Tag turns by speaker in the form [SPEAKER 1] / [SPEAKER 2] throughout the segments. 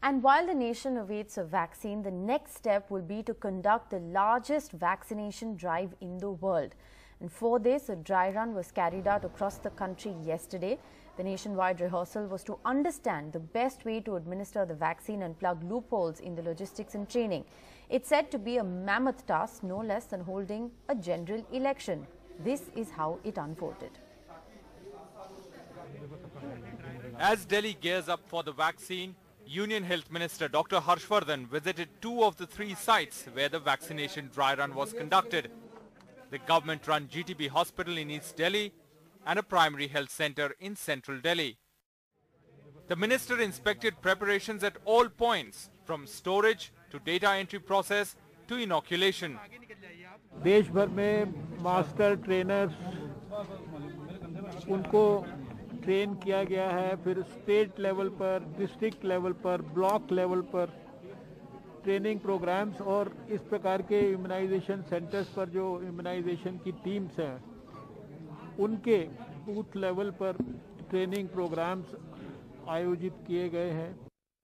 [SPEAKER 1] And while the nation awaits a vaccine, the next step will be to conduct the largest vaccination drive in the world. And for this, a dry run was carried out across the country yesterday. The nationwide rehearsal was to understand the best way to administer the vaccine and plug loopholes in the logistics and training. It's said to be a mammoth task, no less than holding a general election. This is how it unfolded.
[SPEAKER 2] As Delhi gears up for the vaccine, Union Health Minister Dr. Harshvardhan visited 2 of the 3 sites where the vaccination dry run was conducted. The government-run GTB hospital in East Delhi and a primary health center in central Delhi. The minister inspected preparations at all points, from storage to data entry process to inoculation.
[SPEAKER 3] देश भर में master trainers उनको train किया गया है, फिर state level पर, district level पर, ब्लॉक लेवल पर ट्रेनिंग प्रोग्राम्स और इस प्रकार के इम्यूनाइजेशन सेंटर्स पर जो इम्यूनाइजेशन की टीम्स हैं उनके बूथ लेवल पर ट्रेनिंग प्रोग्राम्स आयोजित किए गए हैं.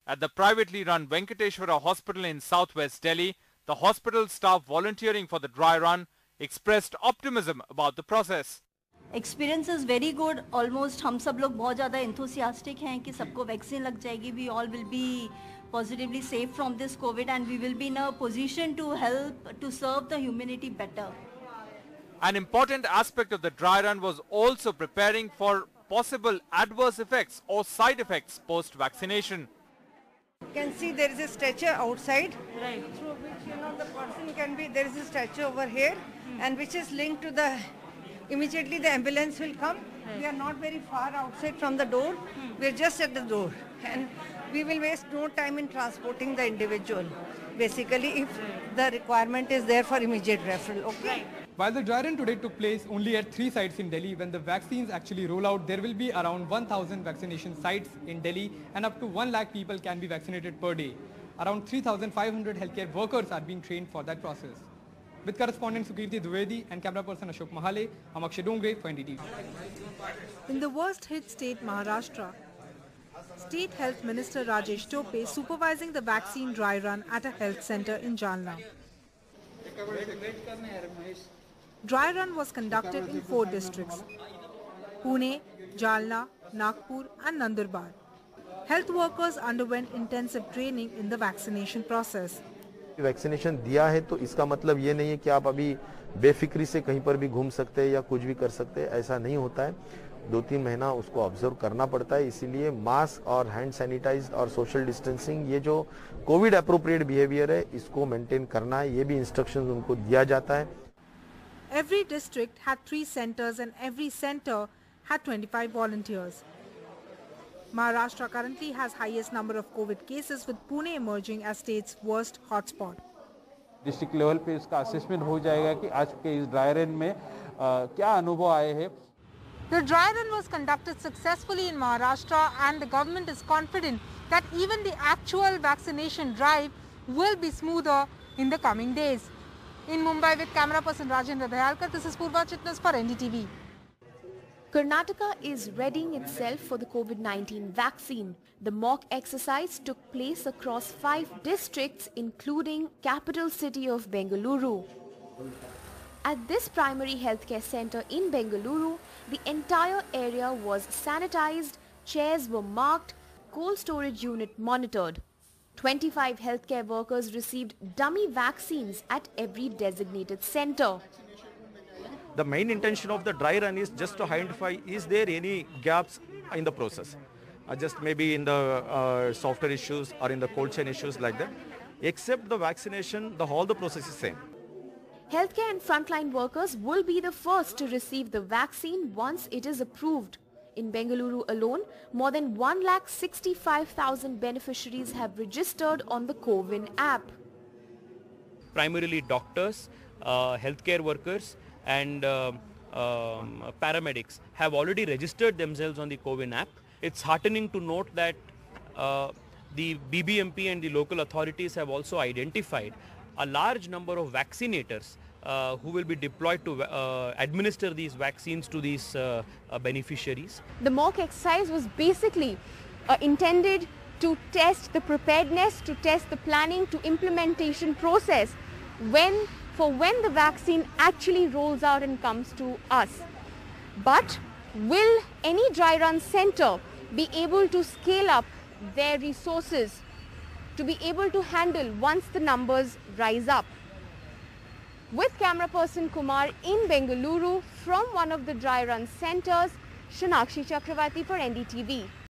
[SPEAKER 2] At the privately run Venkateshwara Hospital in southwest Delhi, the hospital staff volunteering for the dry run expressed optimism about the process.
[SPEAKER 4] Experience is very good. Almost हम सब लोग बहुत ज़्यादा enthusiastic हैं कि सबको वैक्सीन लग जाएगी. We all will be positively safe from this COVID and we will be in a position to help to serve the humanity better.
[SPEAKER 2] An important aspect of the dry run was also preparing for possible adverse effects or side effects post-vaccination.
[SPEAKER 5] You can see there is a stretcher outside, right, through which the person can be, there is a stretcher over here and which is linked to the, immediately the ambulance will come. Right. We are not very far outside from the door, we are just at the door and we will waste no time in transporting the individual, basically if the requirement is there for immediate referral. Okay. Right.
[SPEAKER 6] While the dry run today took place only at 3 sites in Delhi, when the vaccines actually roll out, there will be around 1,000 vaccination sites in Delhi and up to 1 lakh people can be vaccinated per day. Around 3,500 healthcare workers are being trained for that process. With correspondent Sukirti Dwivedi and camera person Ashok Mahale, I'm Akshay Dongre for NDTV.
[SPEAKER 7] In the worst hit state Maharashtra, State Health Minister Rajesh Tope supervising the vaccine dry run at a health center in Jalna. Dry run was conducted in 4 districts: Pune, Jalna, Nagpur and Nandurbar. Health workers underwent intensive training in the vaccination process.
[SPEAKER 8] Vaccination दिया है तो इसका मतलब ये नहीं है कि आप अभी बेफिक्री से कहीं पर भी घूम सकते हैं या कुछ भी कर सकते हैं, ऐसा नहीं होता है. 2-3 महीना उसको ऑब्जर्व करना पड़ता है. इसीलिए मास्क और हैंड सैनिटाइज और सोशल डिस्टेंसिंग, ये जो कोविड अप्रोप्रिएट बिहेवियर है, इसको मेंटेन करना है. ये भी इंस्ट्रक्शंस उनको दिया जाता है.
[SPEAKER 7] Every district had 3 centers and every center had 25 volunteers. Maharashtra currently has highest number of COVID cases, with Pune emerging as state's worst hotspot.
[SPEAKER 3] District level पे इसका असेसमेंट हो जाएगा कि आज के इस ड्राई रन में क्या अनुभव आए हैं.
[SPEAKER 7] The dry run was conducted successfully in Maharashtra and the government is confident that even the actual vaccination drive will be smoother in the coming days. In Mumbai with camera person Rajendra Dayalkar, this is Purva Chitnas for NDTV.
[SPEAKER 1] Karnataka is readying itself for the COVID-19 vaccine. The mock exercise took place across 5 districts, including capital city of Bengaluru. At this primary healthcare center in Bengaluru, the entire area was sanitized, chairs were marked, cold storage unit monitored. 25 healthcare workers received dummy vaccines at every designated center.
[SPEAKER 9] The main intention of the dry run is just to identify is there any gaps in the process, just maybe in the software issues or in the cold chain issues like that. Except the vaccination, all the process is same.
[SPEAKER 1] Healthcare and frontline workers will be the first to receive the vaccine once it is approved. In Bengaluru alone, more than 1,65,000 beneficiaries have registered on the CoWIN app.
[SPEAKER 10] Primarily doctors, healthcare workers and paramedics have already registered themselves on the CoWIN app. It's heartening to note that the BBMP and the local authorities have also identified a large number of vaccinators who will be deployed to administer these vaccines to these beneficiaries.
[SPEAKER 1] The mock exercise was basically intended to test the preparedness, to test the planning, to implementation process when the vaccine actually rolls out and comes to us. But will any dry run center be able to scale up their resources to be able to handle once the numbers rise up? With camera person Kumar in Bengaluru from one of the dry run centers, Shanakshi Chakravarti for NDTV.